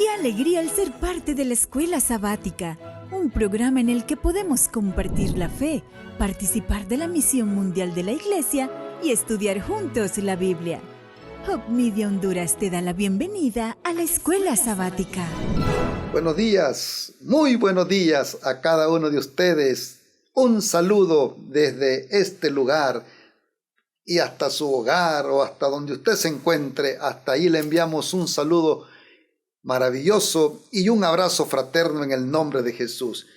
Qué alegría el ser parte de la Escuela Sabática, un programa en el que podemos compartir la fe, participar de la misión mundial de la Iglesia y estudiar juntos la Biblia. Hope Media Honduras te da la bienvenida a la Escuela Sabática. Buenos días, muy buenos días a cada uno de ustedes. Un saludo desde este lugar y hasta su hogar o hasta donde usted se encuentre. Hasta ahí le enviamos un saludo maravilloso y un abrazo fraterno en el nombre de Jesús.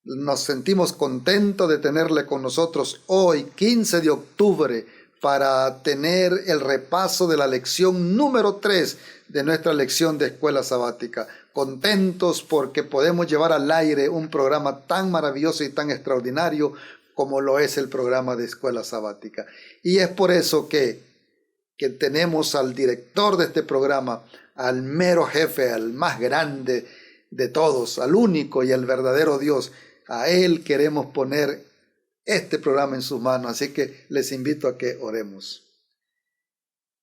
Nos sentimos contentos de tenerle con nosotros hoy, 15 de octubre, para tener el repaso de la lección número 3 de nuestra lección de Escuela Sabática. Contentos porque podemos llevar al aire un programa tan maravilloso y tan extraordinario como lo es el programa de Escuela Sabática. Y es por eso que tenemos al director de este programa, al mero jefe, al más grande de todos, al único y al verdadero Dios. A Él queremos poner este programa en sus manos, así que les invito a que oremos.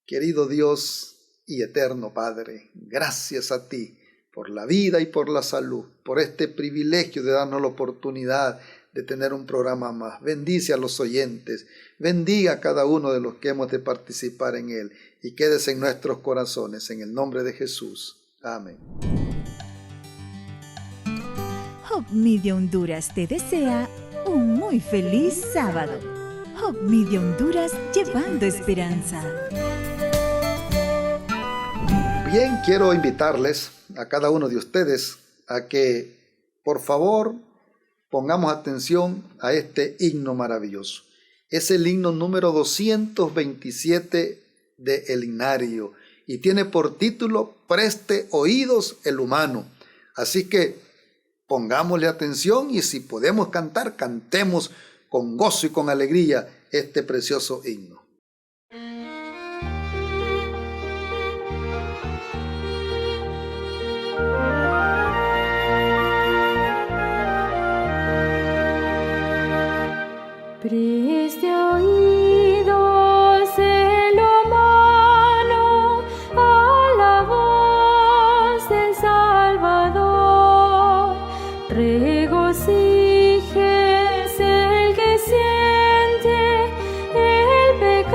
Querido Dios y eterno Padre, gracias a ti por la vida y por la salud, por este privilegio de darnos la oportunidad de tener un programa más. Bendice a los oyentes, bendiga a cada uno de los que hemos de participar en él y quédese en nuestros corazones, en el nombre de Jesús. Amén. Hope Media Honduras te desea un muy feliz sábado. Hope Media Honduras, llevando esperanza. Bien, quiero invitarles a cada uno de ustedes a que, por favor, pongamos atención a este himno maravilloso. Es el himno número 227 de El Himnario y tiene por título Preste oídos el humano. Así que pongámosle atención y si podemos cantar, cantemos con gozo y con alegría este precioso himno. Preste oídos el humano a la voz del Salvador. Regocíjese el que siente el pecado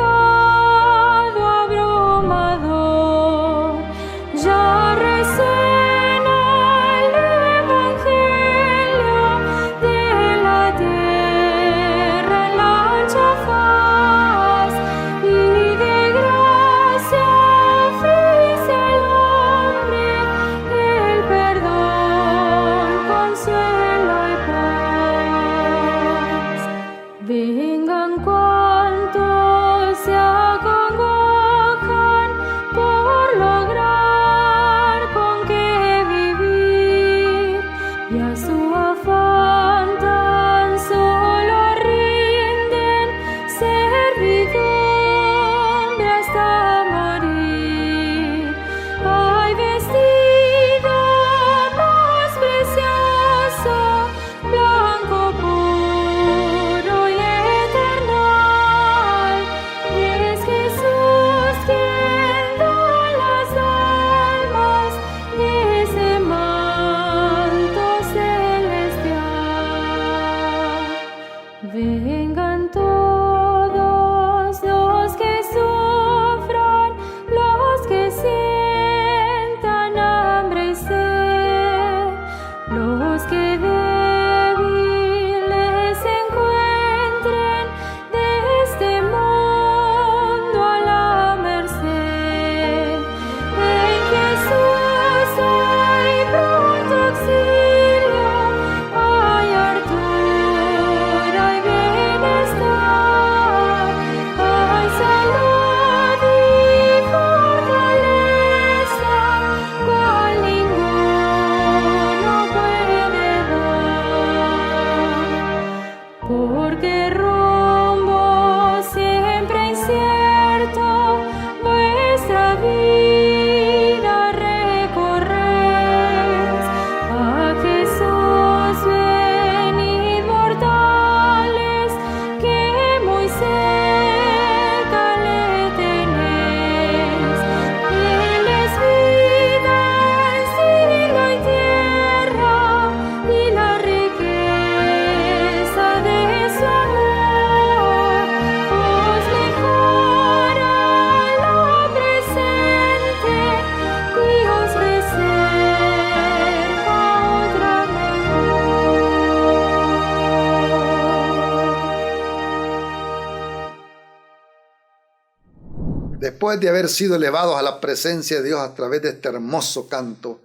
después de haber sido elevados a la presencia de Dios a través de este hermoso canto,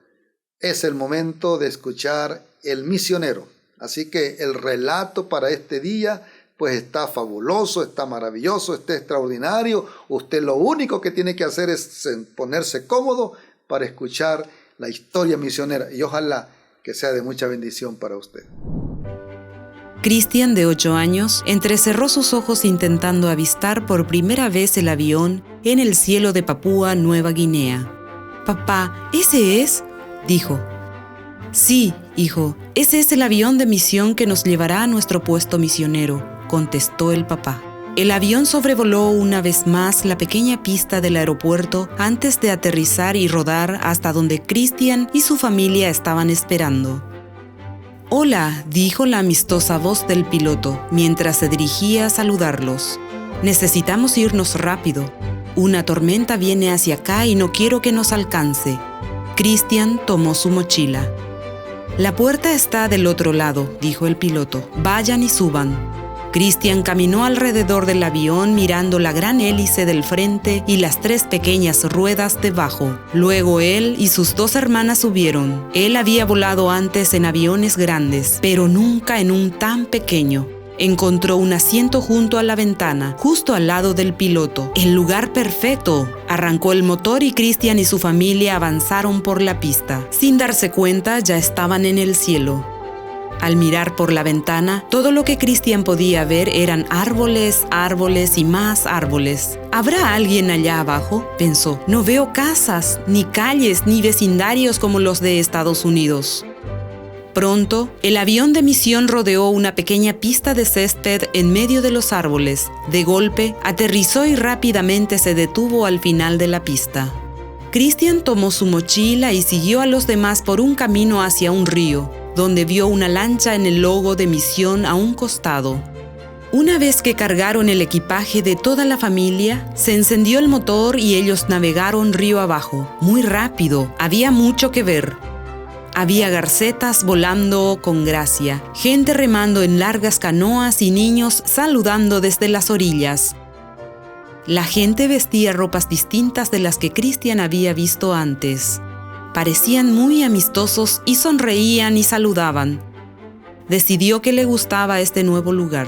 es el momento de escuchar El Misionero. Así que el relato para este día pues está fabuloso, está maravilloso, está extraordinario. Usted lo único que tiene que hacer es ponerse cómodo para escuchar la historia misionera, y ojalá que sea de mucha bendición para usted. Cristian, de 8 años, entrecerró sus ojos intentando avistar por primera vez el avión en el cielo de Papúa Nueva Guinea. «Papá, ¿ese es?», dijo. «Sí, hijo, ese es el avión de misión que nos llevará a nuestro puesto misionero», contestó el papá. El avión sobrevoló una vez más la pequeña pista del aeropuerto antes de aterrizar y rodar hasta donde Cristian y su familia estaban esperando. «Hola», dijo la amistosa voz del piloto mientras se dirigía a saludarlos. «Necesitamos irnos rápido. Una tormenta viene hacia acá y no quiero que nos alcance». Cristian tomó su mochila. «La puerta está del otro lado», dijo el piloto. «Vayan y suban». Cristian caminó alrededor del avión mirando la gran hélice del frente y las 3 pequeñas ruedas debajo. Luego él y sus 2 hermanas subieron. Él había volado antes en aviones grandes, pero nunca en un tan pequeño. Encontró un asiento junto a la ventana, justo al lado del piloto. ¡El lugar perfecto! Arrancó el motor y Cristian y su familia avanzaron por la pista. Sin darse cuenta, ya estaban en el cielo. Al mirar por la ventana, todo lo que Cristian podía ver eran árboles, árboles y más árboles. ¿Habrá alguien allá abajo?, pensó. No veo casas, ni calles, ni vecindarios como los de Estados Unidos. Pronto, el avión de misión rodeó una pequeña pista de césped en medio de los árboles. De golpe, aterrizó y rápidamente se detuvo al final de la pista. Cristian tomó su mochila y siguió a los demás por un camino hacia un río, donde vio una lancha en el logo de misión a un costado. Una vez que cargaron el equipaje de toda la familia, se encendió el motor y ellos navegaron río abajo. Muy rápido, había mucho que ver. Había garcetas volando con gracia, gente remando en largas canoas y niños saludando desde las orillas. La gente vestía ropas distintas de las que Cristian había visto antes. Parecían muy amistosos y sonreían y saludaban. Decidió que le gustaba este nuevo lugar.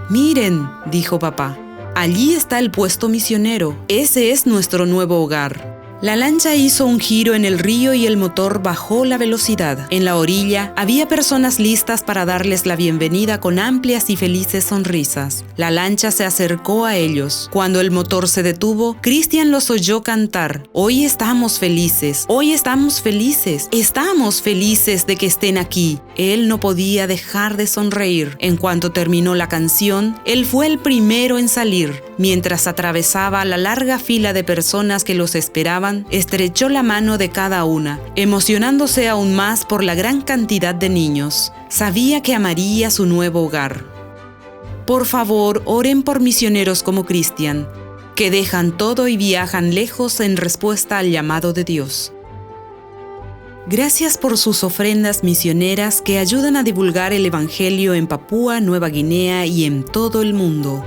«Miren», dijo papá, «allí está el puesto misionero. Ese es nuestro nuevo hogar». La lancha hizo un giro en el río y el motor bajó la velocidad. En la orilla había personas listas para darles la bienvenida con amplias y felices sonrisas. La lancha se acercó a ellos. Cuando el motor se detuvo, Cristian los oyó cantar: «Hoy estamos felices, hoy estamos felices, estamos felices de que estén aquí». Él no podía dejar de sonreír. En cuanto terminó la canción, él fue el primero en salir. Mientras atravesaba la larga fila de personas que los esperaban, estrechó la mano de cada una, emocionándose aún más por la gran cantidad de niños. Sabía que amaría su nuevo hogar. Por favor, oren por misioneros como Cristian, que dejan todo y viajan lejos en respuesta al llamado de Dios. Gracias por sus ofrendas misioneras que ayudan a divulgar el Evangelio en Papúa Nueva Guinea y en todo el mundo.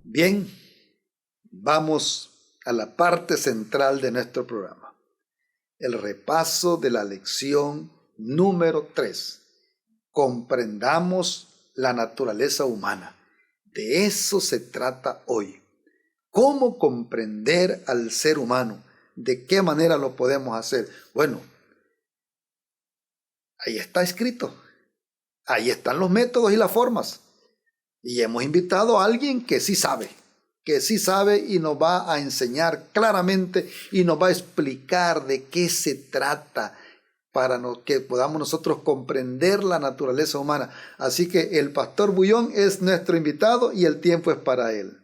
Bien, vamos a la parte central de nuestro programa, el repaso de la lección número 3. Comprendamos la naturaleza humana. De eso se trata hoy. ¿Cómo comprender al ser humano? ¿De qué manera lo podemos hacer? Bueno, ahí está escrito. Ahí están los métodos y las formas. Y hemos invitado a alguien que sí sabe y nos va a enseñar claramente y nos va a explicar de qué se trata para que podamos nosotros comprender la naturaleza humana. Así que el pastor Bullón es nuestro invitado y el tiempo es para él.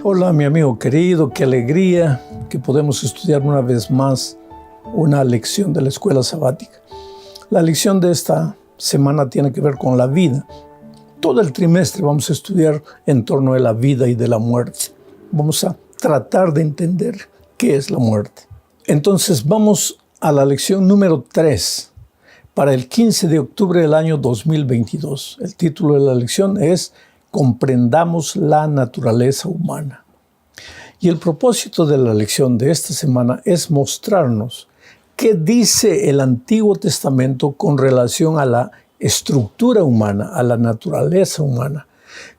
Hola mi amigo querido, qué alegría que podemos estudiar una vez más una lección de la escuela sabática. La lección de esta semana tiene que ver con la vida. Todo el trimestre vamos a estudiar en torno a la vida y de la muerte. Vamos a tratar de entender qué es la muerte. Entonces vamos a la lección número 3 para el 15 de octubre del año 2022. El título de la lección es Comprendamos la naturaleza humana. Y el propósito de la lección de esta semana es mostrarnos qué dice el Antiguo Testamento con relación a la estructura humana, a la naturaleza humana,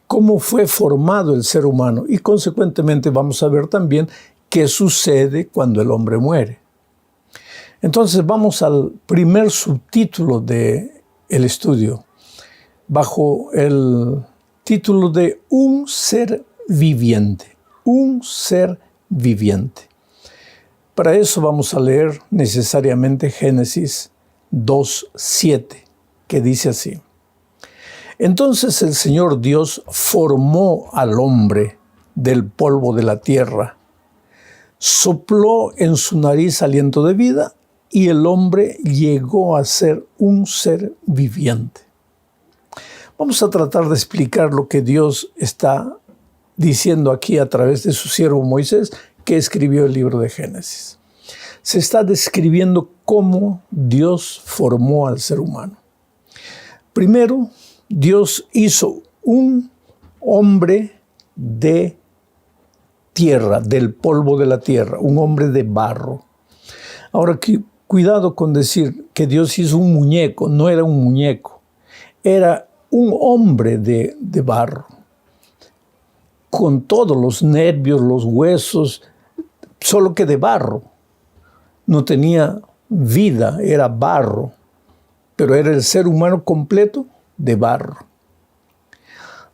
cómo fue formado el ser humano y consecuentemente vamos a ver también qué sucede cuando el hombre muere. Entonces vamos al primer subtítulo del estudio, bajo el título de Un ser viviente. Un ser viviente. Para eso vamos a leer necesariamente Génesis 2:7, que dice así. Entonces el Señor Dios formó al hombre del polvo de la tierra, sopló en su nariz aliento de vida y el hombre llegó a ser un ser viviente. Vamos a tratar de explicar lo que Dios está diciendo aquí a través de su siervo Moisés, que escribió el libro de Génesis. Se está describiendo cómo Dios formó al ser humano. Primero, Dios hizo un hombre de tierra, del polvo de la tierra, un hombre de barro. Ahora, cuidado con decir que Dios hizo un muñeco, no era un muñeco, era un hombre de barro, con todos los nervios, los huesos, solo que de barro. No tenía vida, era barro, pero era el ser humano completo de barro.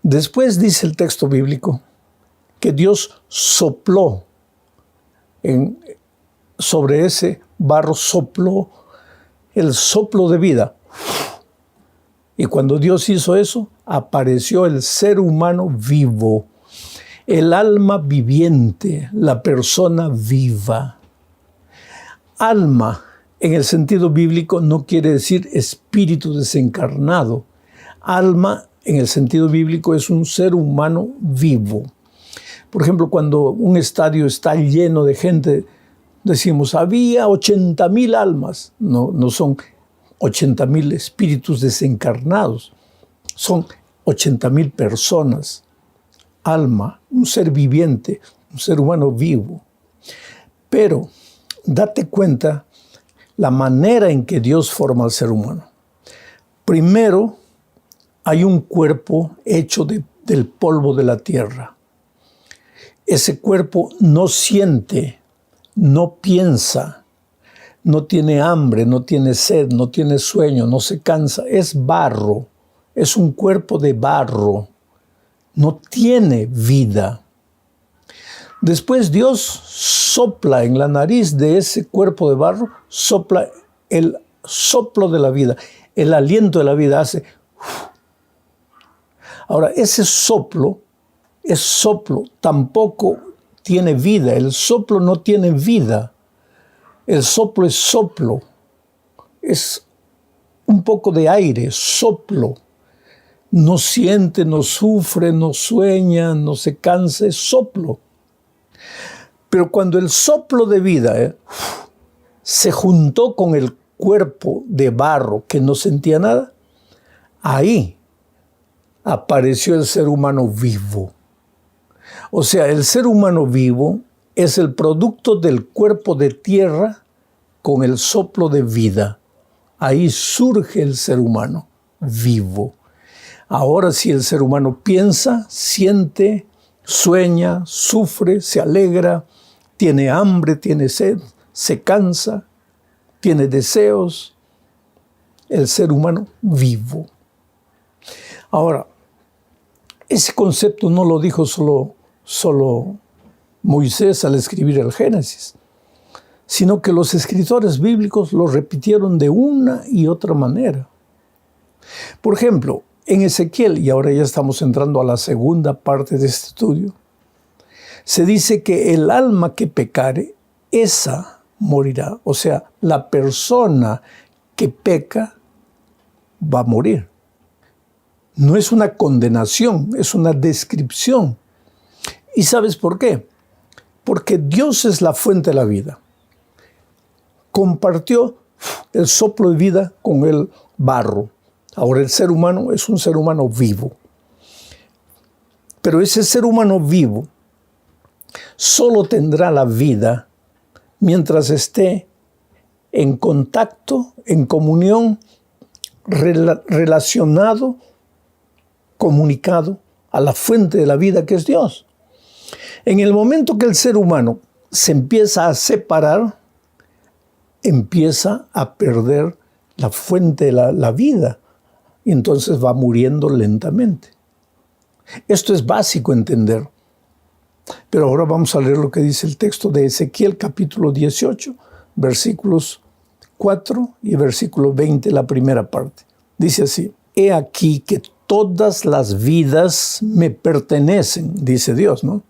Después dice el texto bíblico que Dios sopló sobre ese barro, sopló el soplo de vida. Y cuando Dios hizo eso, apareció el ser humano vivo, el alma viviente, la persona viva. Alma, en el sentido bíblico, no quiere decir espíritu desencarnado. Alma, en el sentido bíblico, es un ser humano vivo. Por ejemplo, cuando un estadio está lleno de gente, decimos, había 80,000 almas. No son 80,000 espíritus desencarnados. Son 80,000 personas. Alma, un ser viviente, un ser humano vivo. Pero date cuenta la manera en que Dios forma al ser humano. Primero, hay un cuerpo hecho del polvo de la tierra. Ese cuerpo no siente, no piensa, no tiene hambre, no tiene sed, no tiene sueño, no se cansa. Es barro, es un cuerpo de barro. No tiene vida. Después Dios sopla en la nariz de ese cuerpo de barro, sopla el soplo de la vida, el aliento de la vida hace. Ahora, ese soplo es soplo, tampoco tiene vida. El soplo no tiene vida. El soplo es soplo. Es un poco de aire, soplo. No siente, no sufre, no sueña, no se cansa, es soplo. Pero cuando el soplo de vida se juntó con el cuerpo de barro que no sentía nada, ahí apareció el ser humano vivo. O sea, el ser humano vivo es el producto del cuerpo de tierra con el soplo de vida. Ahí surge el ser humano vivo. Ahora sí, el ser humano piensa, siente, sueña, sufre, se alegra, tiene hambre, tiene sed, se cansa, tiene deseos. El ser humano vivo. Ahora, ese concepto no lo dijo solo Moisés al escribir el Génesis, sino que los escritores bíblicos lo repitieron de una y otra manera. Por ejemplo, en Ezequiel, y ahora ya estamos entrando a la segunda parte de este estudio, se dice que el alma que pecare, esa morirá. O sea, la persona que peca va a morir. No es una condenación, es una descripción. ¿Y sabes por qué? Porque Dios es la fuente de la vida. Compartió el soplo de vida con el barro. Ahora el ser humano es un ser humano vivo. Pero ese ser humano vivo solo tendrá la vida mientras esté en contacto, en comunión, relacionado, comunicado a la fuente de la vida que es Dios. En el momento que el ser humano se empieza a separar, empieza a perder la fuente de la vida y entonces va muriendo lentamente. Esto es básico entender. Pero ahora vamos a leer lo que dice el texto de Ezequiel capítulo 18, versículos 4 y versículo 20, la primera parte. Dice así: He aquí que todas las vidas me pertenecen, dice Dios, ¿no?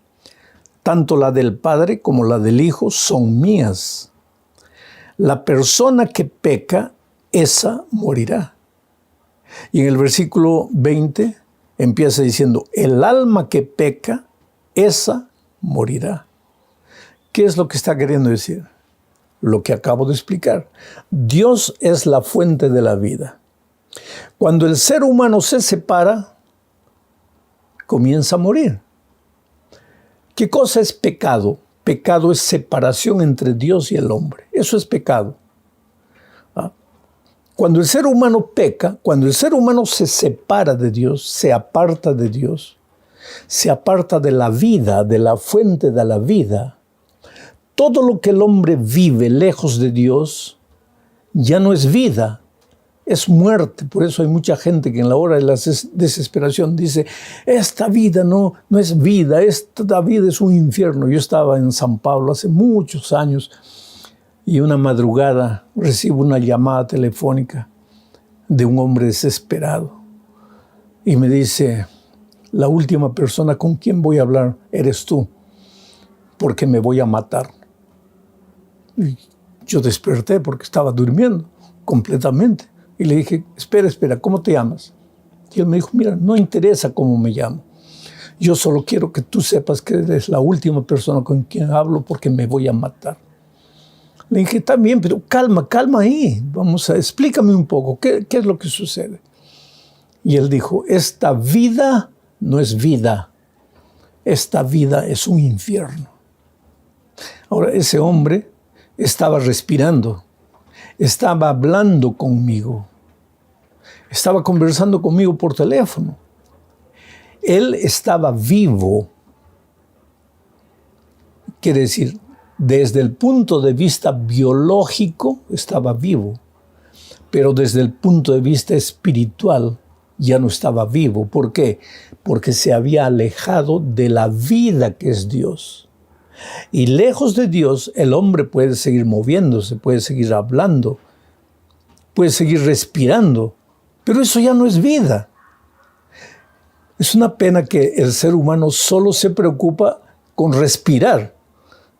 Tanto la del Padre como la del Hijo son mías. La persona que peca, esa morirá. Y en el versículo 20 empieza diciendo: el alma que peca, esa morirá. ¿Qué es lo que está queriendo decir? Lo que acabo de explicar. Dios es la fuente de la vida. Cuando el ser humano se separa, comienza a morir. ¿Qué cosa es pecado? Pecado es separación entre Dios y el hombre. Eso es pecado. Cuando el ser humano peca, cuando el ser humano se separa de Dios, se aparta de Dios, se aparta de la vida, de la fuente de la vida, todo lo que el hombre vive lejos de Dios ya no es vida, es muerte. Por eso hay mucha gente que en la hora de la desesperación dice: esta vida no es vida, esta vida es un infierno. Yo estaba en San Pablo hace muchos años y una madrugada recibo una llamada telefónica de un hombre desesperado y me dice: la última persona con quien voy a hablar eres tú, porque me voy a matar. Y yo desperté porque estaba durmiendo completamente. Y le dije: espera, ¿cómo te llamas? Y él me dijo: mira, no interesa cómo me llamo. Yo solo quiero que tú sepas que eres la última persona con quien hablo porque me voy a matar. Le dije: está bien, pero calma ahí. Explícame un poco, ¿qué es lo que sucede? Y él dijo: esta vida no es vida. Esta vida es un infierno. Ahora, ese hombre estaba respirando, estaba hablando conmigo, estaba conversando conmigo por teléfono. Él estaba vivo. Quiere decir, desde el punto de vista biológico estaba vivo, pero desde el punto de vista espiritual ya no estaba vivo. ¿Por qué? Porque se había alejado de la vida que es Dios. Y lejos de Dios, el hombre puede seguir moviéndose, puede seguir hablando, puede seguir respirando, pero eso ya no es vida. Es una pena que el ser humano solo se preocupa con respirar,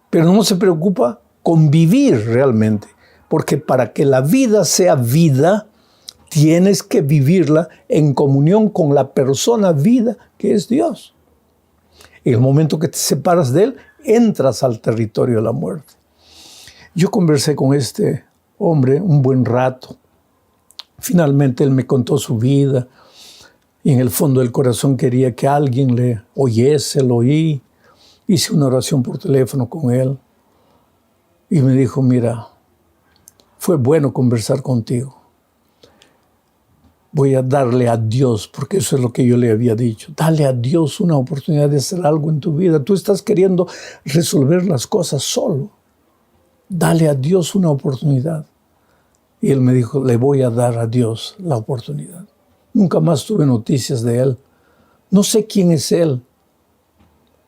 pero no se preocupa con vivir realmente. Porque para que la vida sea vida, tienes que vivirla en comunión con la persona vida que es Dios. En el momento que te separas de Él, entras al territorio de la muerte. Yo conversé con este hombre un buen rato. Finalmente él me contó su vida y en el fondo del corazón quería que alguien le oyese, lo oí. Hice una oración por teléfono con él y me dijo: mira, fue bueno conversar contigo. Voy a darle a Dios, porque eso es lo que yo le había dicho. Dale a Dios una oportunidad de hacer algo en tu vida. Tú estás queriendo resolver las cosas solo. Dale a Dios una oportunidad. Y él me dijo: le voy a dar a Dios la oportunidad. Nunca más tuve noticias de él. No sé quién es él.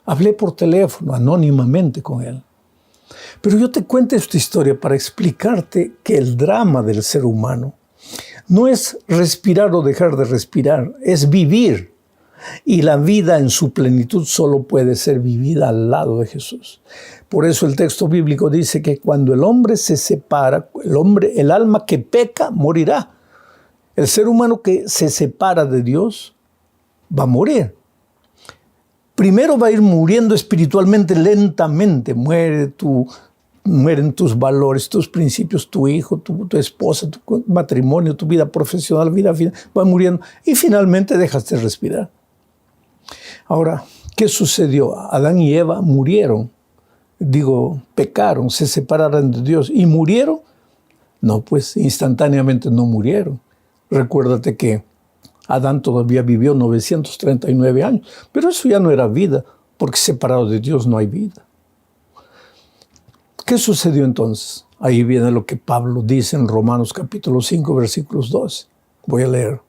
Hablé por teléfono, anónimamente con él. Pero yo te cuento esta historia para explicarte que el drama del ser humano no es respirar o dejar de respirar, es vivir. Y la vida en su plenitud solo puede ser vivida al lado de Jesús. Por eso el texto bíblico dice que cuando el hombre se separa, el alma que peca morirá. El ser humano que se separa de Dios va a morir. Primero va a ir muriendo espiritualmente lentamente. Mueren tus valores, tus principios, tu hijo, tu esposa, tu matrimonio, tu vida profesional, vida final, va muriendo. Y finalmente dejas de respirar. Ahora, ¿qué sucedió? Adán y Eva murieron. Pecaron, se separaron de Dios y murieron. No, pues instantáneamente no murieron. Recuérdate que Adán todavía vivió 939 años, pero eso ya no era vida, porque separado de Dios no hay vida. ¿Qué sucedió entonces? Ahí viene lo que Pablo dice en Romanos capítulo 5, versículos 12. Voy a leer.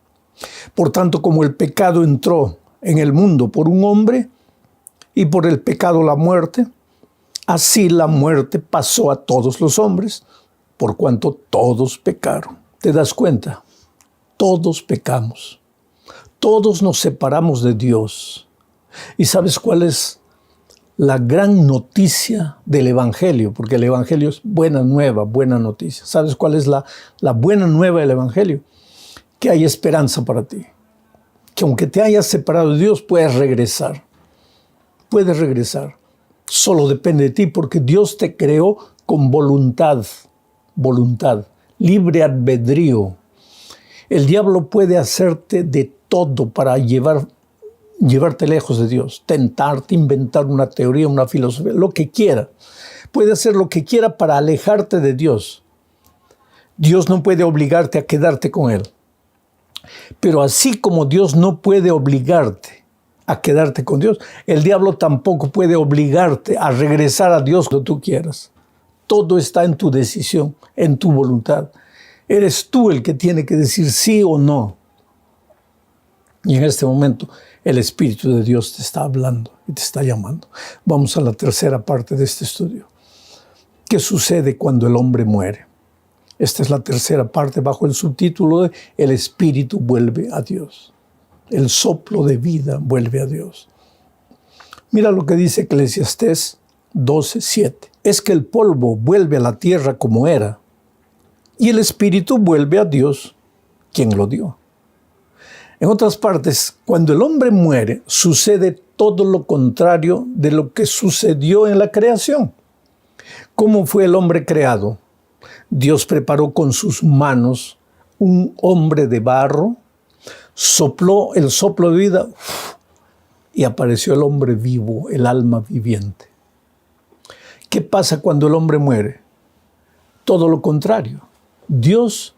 Por tanto, como el pecado entró en el mundo por un hombre y por el pecado la muerte, así la muerte pasó a todos los hombres, por cuanto todos pecaron. ¿Te das cuenta? Todos pecamos. Todos nos separamos de Dios. ¿Y sabes cuál es la gran noticia del Evangelio? Porque el Evangelio es buena nueva, buena noticia. ¿Sabes cuál es la buena nueva del Evangelio? Que hay esperanza para ti. Que aunque te hayas separado de Dios, puedes regresar. Puedes regresar. Solo depende de ti, porque Dios te creó con voluntad, libre albedrío. El diablo puede hacerte de todo para llevarte lejos de Dios, tentarte, inventar una teoría, una filosofía, lo que quiera. Puede hacer lo que quiera para alejarte de Dios. Dios no puede obligarte a quedarte con Él. Pero así como Dios no puede obligarte a quedarte con Dios, el diablo tampoco puede obligarte a regresar a Dios cuando tú quieras. Todo está en tu decisión, en tu voluntad. Eres tú el que tiene que decir sí o no. Y en este momento el Espíritu de Dios te está hablando y te está llamando. Vamos a la tercera parte de este estudio. ¿Qué sucede cuando el hombre muere? Esta es la tercera parte bajo el subtítulo de El Espíritu vuelve a Dios. El soplo de vida vuelve a Dios. Mira lo que dice Eclesiastés 12:7. Es que el polvo vuelve a la tierra como era, y el Espíritu vuelve a Dios, quien lo dio. En otras partes, cuando el hombre muere, sucede todo lo contrario de lo que sucedió en la creación. ¿Cómo fue el hombre creado? Dios preparó con sus manos un hombre de barro, sopló el soplo de vida y apareció el hombre vivo, el alma viviente. ¿Qué pasa cuando el hombre muere? Todo lo contrario. Dios,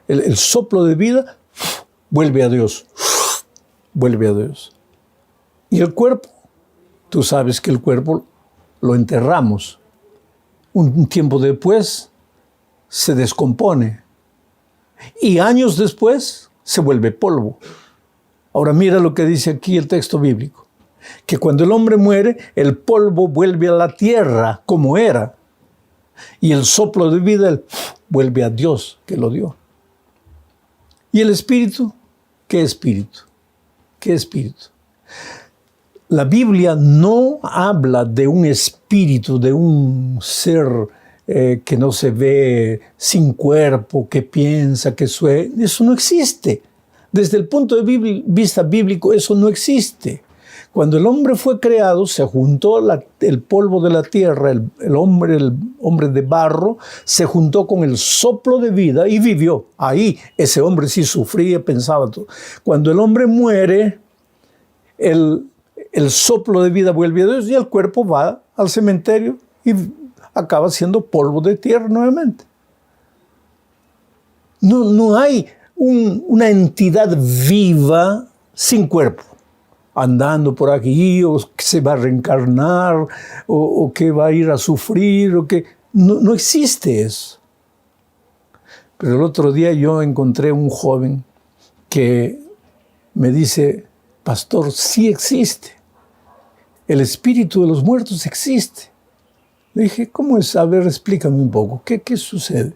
el soplo de vida, vuelve a Dios. Vuelve a Dios. Y el cuerpo, tú sabes que el cuerpo lo enterramos. Un tiempo después se descompone. Y años después se vuelve polvo. Ahora mira lo que dice aquí el texto bíblico. Que cuando el hombre muere, el polvo vuelve a la tierra como era. Y el soplo de vida vuelve a Dios que lo dio. ¿Y el espíritu? ¿Qué espíritu? ¿Qué espíritu? La Biblia no habla de un espíritu, de un ser que no se ve, sin cuerpo, que piensa, que sueña. Eso no existe. Desde el punto de vista bíblico, eso no existe. Cuando el hombre fue creado, se juntó el polvo de la tierra, el hombre de barro, se juntó con el soplo de vida y vivió. Ahí ese hombre sí sufría, pensaba todo. Cuando el hombre muere, el soplo de vida vuelve a Dios y el cuerpo va al cementerio y acaba siendo polvo de tierra nuevamente. No hay una entidad viva sin cuerpo, andando por aquí, o que se va a reencarnar, o que va a ir a sufrir, o que no existe eso. Pero el otro día yo encontré un joven que me dice: pastor, sí existe. El espíritu de los muertos existe. Le dije: ¿cómo es? A ver, explícame un poco. ¿Qué sucede?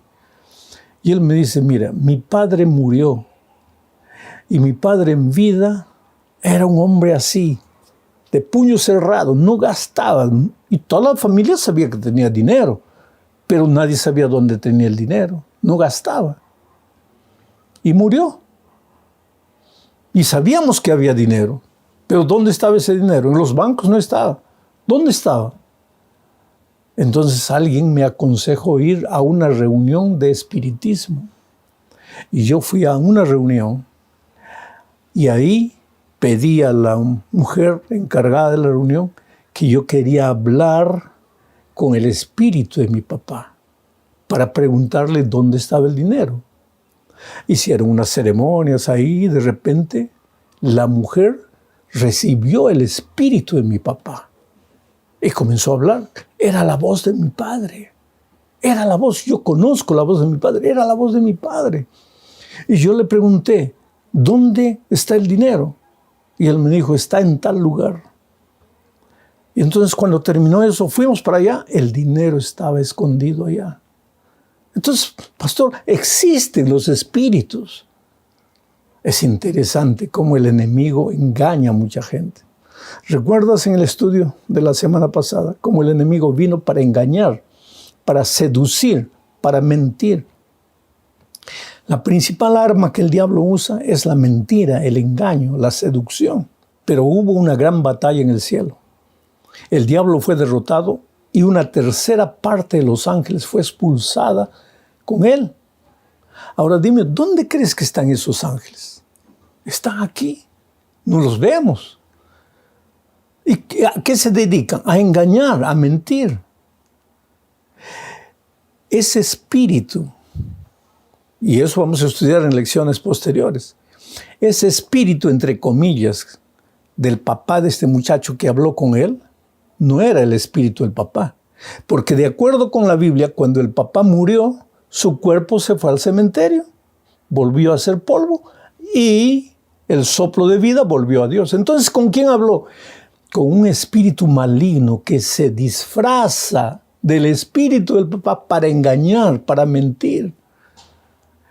Y él me dice: mira, mi padre murió. Y mi padre en vida Era un hombre así, de puño cerrado, no gastaba. Y toda la familia sabía que tenía dinero, pero nadie sabía dónde tenía el dinero. No gastaba. Y murió. Y sabíamos que había dinero. Pero ¿dónde estaba ese dinero? En los bancos no estaba. ¿Dónde estaba? Entonces alguien me aconsejó ir a una reunión de espiritismo. Y yo fui a una reunión y ahí pedí a la mujer encargada de la reunión que yo quería hablar con el espíritu de mi papá para preguntarle dónde estaba el dinero. Hicieron unas ceremonias ahí y de repente la mujer recibió el espíritu de mi papá y comenzó a hablar. Era la voz de mi padre. Era la voz, yo conozco la voz de mi padre, era la voz de mi padre. Y yo le pregunté, ¿dónde está el dinero? Y él me dijo, está en tal lugar. Y entonces cuando terminó eso, fuimos para allá, el dinero estaba escondido allá. Entonces, pastor, existen los espíritus. Es interesante cómo el enemigo engaña a mucha gente. ¿Recuerdas en el estudio de la semana pasada cómo el enemigo vino para engañar, para seducir, para mentir? La principal arma que el diablo usa es la mentira, el engaño, la seducción. Pero hubo una gran batalla en el cielo. El diablo fue derrotado y una tercera parte de los ángeles fue expulsada con él. Ahora dime, ¿dónde crees que están esos ángeles? Están aquí, no los vemos. ¿Y a qué se dedican? A engañar, a mentir. Ese espíritu, y eso vamos a estudiar en lecciones posteriores, ese espíritu, entre comillas, del papá de este muchacho que habló con él, no era el espíritu del papá. Porque de acuerdo con la Biblia, cuando el papá murió, su cuerpo se fue al cementerio, volvió a ser polvo y el soplo de vida volvió a Dios. Entonces, ¿con quién habló? Con un espíritu maligno que se disfraza del espíritu del papá para engañar, para mentir.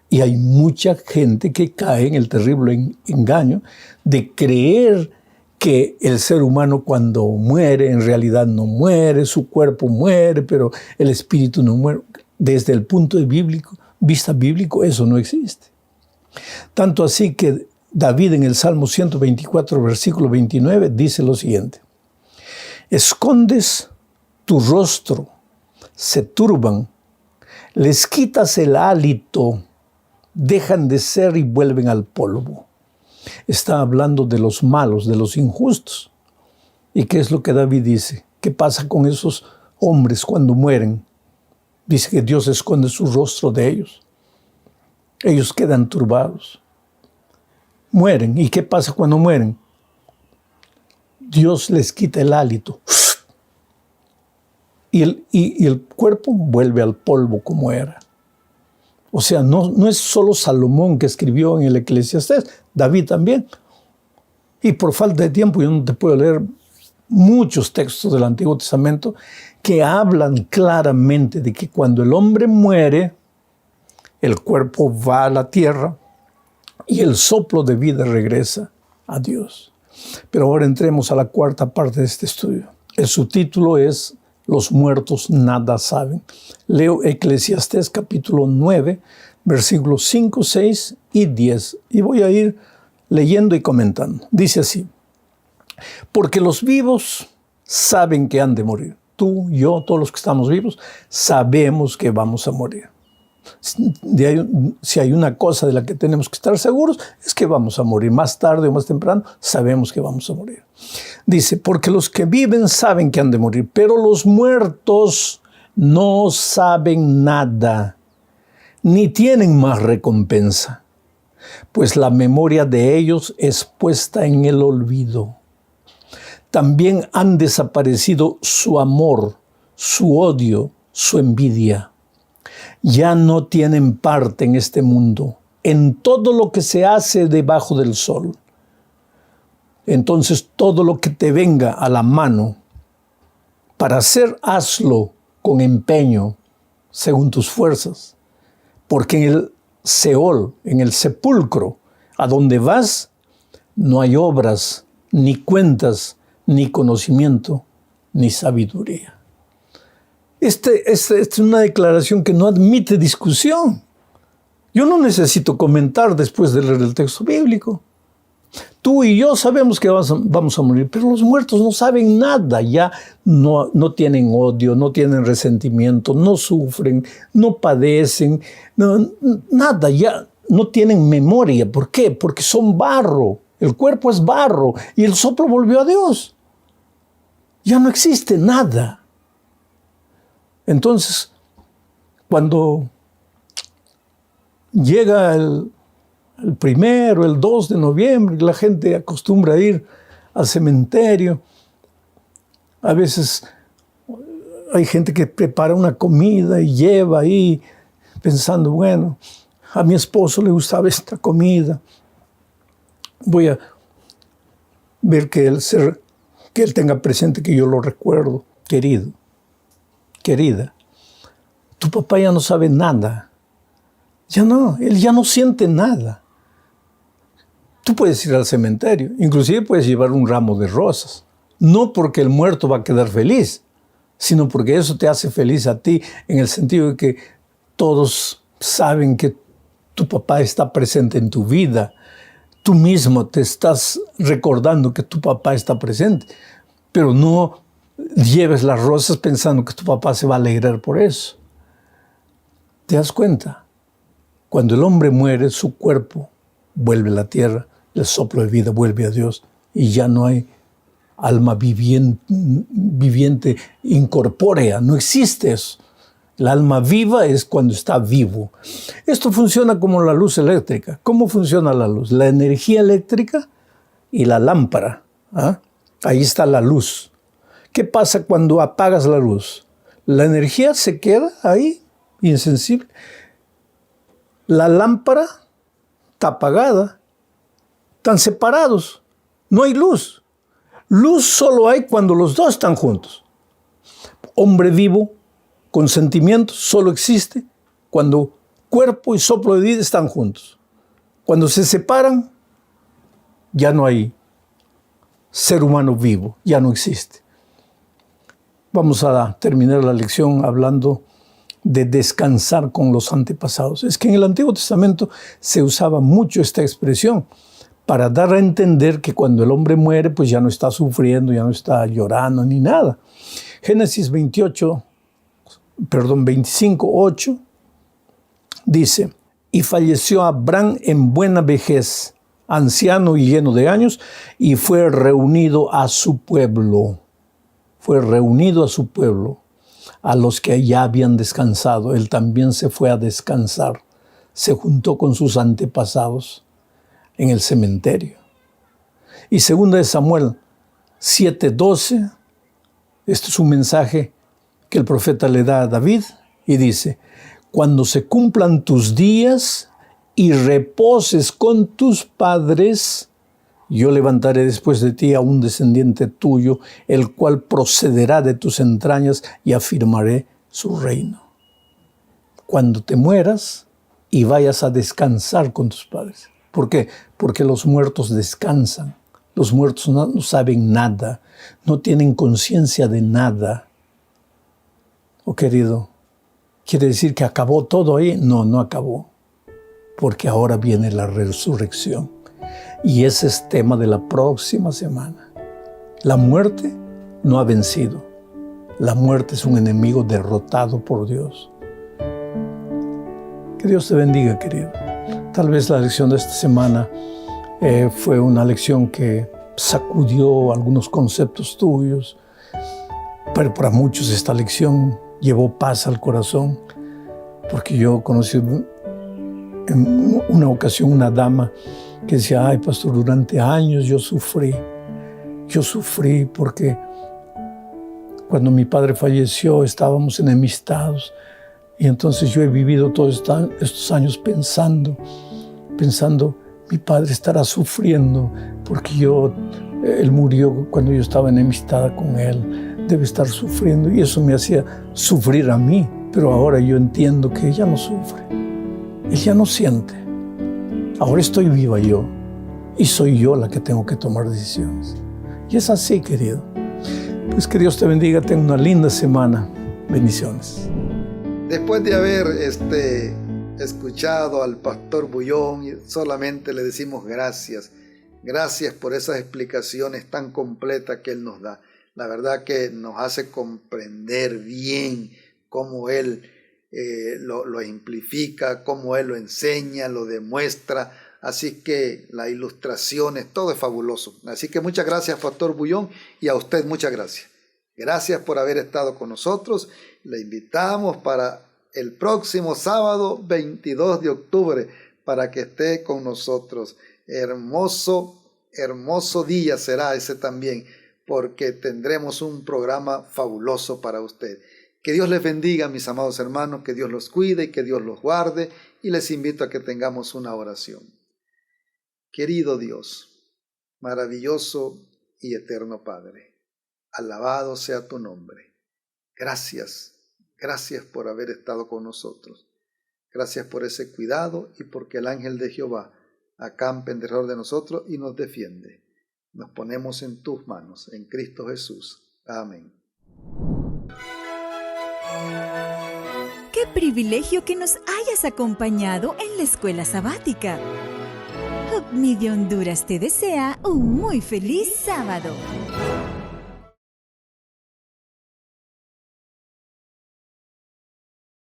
Y hay mucha gente que cae en el terrible engaño de creer que el ser humano cuando muere, en realidad no muere, su cuerpo muere, pero el espíritu no muere. Desde el punto de vista bíblico, eso no existe. Tanto así que David en el Salmo 124, versículo 29, dice lo siguiente: escondes tu rostro, se turban, les quitas el hálito, dejan de ser y vuelven al polvo. Está hablando de los malos, de los injustos. ¿Y qué es lo que David dice? ¿Qué pasa con esos hombres cuando mueren? Dice que Dios esconde su rostro de ellos. Ellos quedan turbados. Mueren. ¿Y qué pasa cuando mueren? Dios les quita el hálito. Y el cuerpo vuelve al polvo como era. O sea, no es solo Salomón que escribió en el Eclesiastés, David también. Y por falta de tiempo yo no te puedo leer muchos textos del Antiguo Testamento que hablan claramente de que cuando el hombre muere, el cuerpo va a la tierra y el soplo de vida regresa a Dios. Pero ahora entremos a la cuarta parte de este estudio. El subtítulo es Los muertos nada saben. Leo Eclesiastés capítulo 9, versículos 5, 6 y 10. Y voy a ir leyendo y comentando. Dice así: porque los vivos saben que han de morir. Tú, yo, todos los que estamos vivos, sabemos que vamos a morir. Si hay una cosa de la que tenemos que estar seguros, es que vamos a morir. Más tarde o más temprano, sabemos que vamos a morir. Dice, porque los que viven saben que han de morir, pero los muertos no saben nada, ni tienen más recompensa, pues la memoria de ellos es puesta en el olvido. También han desaparecido su amor, su odio, su envidia. Ya no tienen parte en este mundo, en todo lo que se hace debajo del sol. Entonces todo lo que te venga a la mano para hacer, hazlo con empeño, según tus fuerzas. Porque en el Seol, en el sepulcro, a donde vas, no hay obras ni cuentas, ni conocimiento, ni sabiduría. Esta es una declaración que no admite discusión. Yo no necesito comentar después de leer el texto bíblico. Tú y yo sabemos que vamos a morir, pero los muertos no saben nada, ya no tienen odio, no tienen resentimiento, no sufren, no padecen, nada, ya no tienen memoria. ¿Por qué? Porque son barro, el cuerpo es barro y el soplo volvió a Dios. Ya no existe nada. Entonces, cuando llega el 1, el 2 de noviembre, la gente acostumbra a ir al cementerio. A veces hay gente que prepara una comida y lleva ahí pensando, bueno, a mi esposo le gustaba esta comida. Voy a ver que él tenga presente que yo lo recuerdo. Querido, querida, tu papá ya no sabe nada. Él ya no siente nada. Tú puedes ir al cementerio, inclusive puedes llevar un ramo de rosas. No porque el muerto va a quedar feliz, sino porque eso te hace feliz a ti, en el sentido de que todos saben que tu papá está presente en tu vida. Tú mismo te estás recordando que tu papá está presente, pero no lleves las rosas pensando que tu papá se va a alegrar por eso. ¿Te das cuenta? Cuando el hombre muere, su cuerpo vuelve a la tierra, el soplo de vida vuelve a Dios y ya no hay alma viviente incorpórea, no existe eso. El alma viva es cuando está vivo. Esto funciona como la luz eléctrica. ¿Cómo funciona la luz? La energía eléctrica y la lámpara. Ahí está la luz. ¿Qué pasa cuando apagas la luz? La energía se queda ahí, insensible. La lámpara está apagada. Están separados. No hay luz. Luz solo hay cuando los dos están juntos. Hombre vivo con sentimientos solo existe cuando cuerpo y soplo de vida están juntos. Cuando se separan, ya no hay ser humano vivo, ya no existe. Vamos a terminar la lección hablando de descansar con los antepasados. Es que en el Antiguo Testamento se usaba mucho esta expresión para dar a entender que cuando el hombre muere, pues ya no está sufriendo, ya no está llorando ni nada. Génesis 25:8 dice: y falleció Abraham en buena vejez, anciano y lleno de años, y fue reunido a su pueblo. Fue reunido a su pueblo, a los que ya habían descansado. Él también se fue a descansar. Se juntó con sus antepasados en el cementerio. Y 2 Samuel 7:12, este es un mensaje que el profeta le da a David y dice: cuando se cumplan tus días y reposes con tus padres, yo levantaré después de ti a un descendiente tuyo, el cual procederá de tus entrañas y afirmaré su reino. Cuando te mueras y vayas a descansar con tus padres. ¿Por qué? Porque los muertos descansan. Los muertos no saben nada, no tienen conciencia de nada. Oh, querido, ¿quiere decir que acabó todo ahí? No, no acabó. Porque ahora viene la resurrección. Y ese es tema de la próxima semana. La muerte no ha vencido. La muerte es un enemigo derrotado por Dios. Que Dios te bendiga, querido. Tal vez la lección de esta semana fue una lección que sacudió algunos conceptos tuyos, pero para muchos esta lección llevó paz al corazón, porque yo conocí en una ocasión una dama que decía: ay, pastor, durante años yo sufrí porque cuando mi padre falleció estábamos enemistados, y entonces yo he vivido todos estos años pensando, mi padre estará sufriendo porque él murió cuando yo estaba enemistada con él, debe estar sufriendo, y eso me hacía sufrir a mí. Pero ahora yo entiendo que ella no sufre, ella no siente. Ahora estoy viva yo, y soy yo la que tengo que tomar decisiones. Y es así, querido. Pues que Dios te bendiga, ten una linda semana. Bendiciones. Después de haber escuchado al pastor Bullón, solamente le decimos gracias. Gracias por esas explicaciones tan completas que él nos da. La verdad que nos hace comprender bien cómo él lo ejemplifica, cómo él lo enseña, lo demuestra. Así que las ilustraciones, todo es fabuloso. Así que muchas gracias, pastor Bullón, y a usted muchas gracias. Gracias por haber estado con nosotros. Le invitamos para el próximo sábado 22 de octubre para que esté con nosotros. Hermoso día será ese también, porque tendremos un programa fabuloso para usted. Que Dios les bendiga, mis amados hermanos, que Dios los cuide y que Dios los guarde, y les invito a que tengamos una oración. Querido Dios, maravilloso y eterno Padre, alabado sea tu nombre. Gracias por haber estado con nosotros. Gracias por ese cuidado y porque el ángel de Jehová acampa en derredor de nosotros y nos defiende. Nos ponemos en tus manos, en Cristo Jesús. Amén. ¡Qué privilegio que nos hayas acompañado en la escuela sabática! Hope Media Honduras te desea un muy feliz sábado.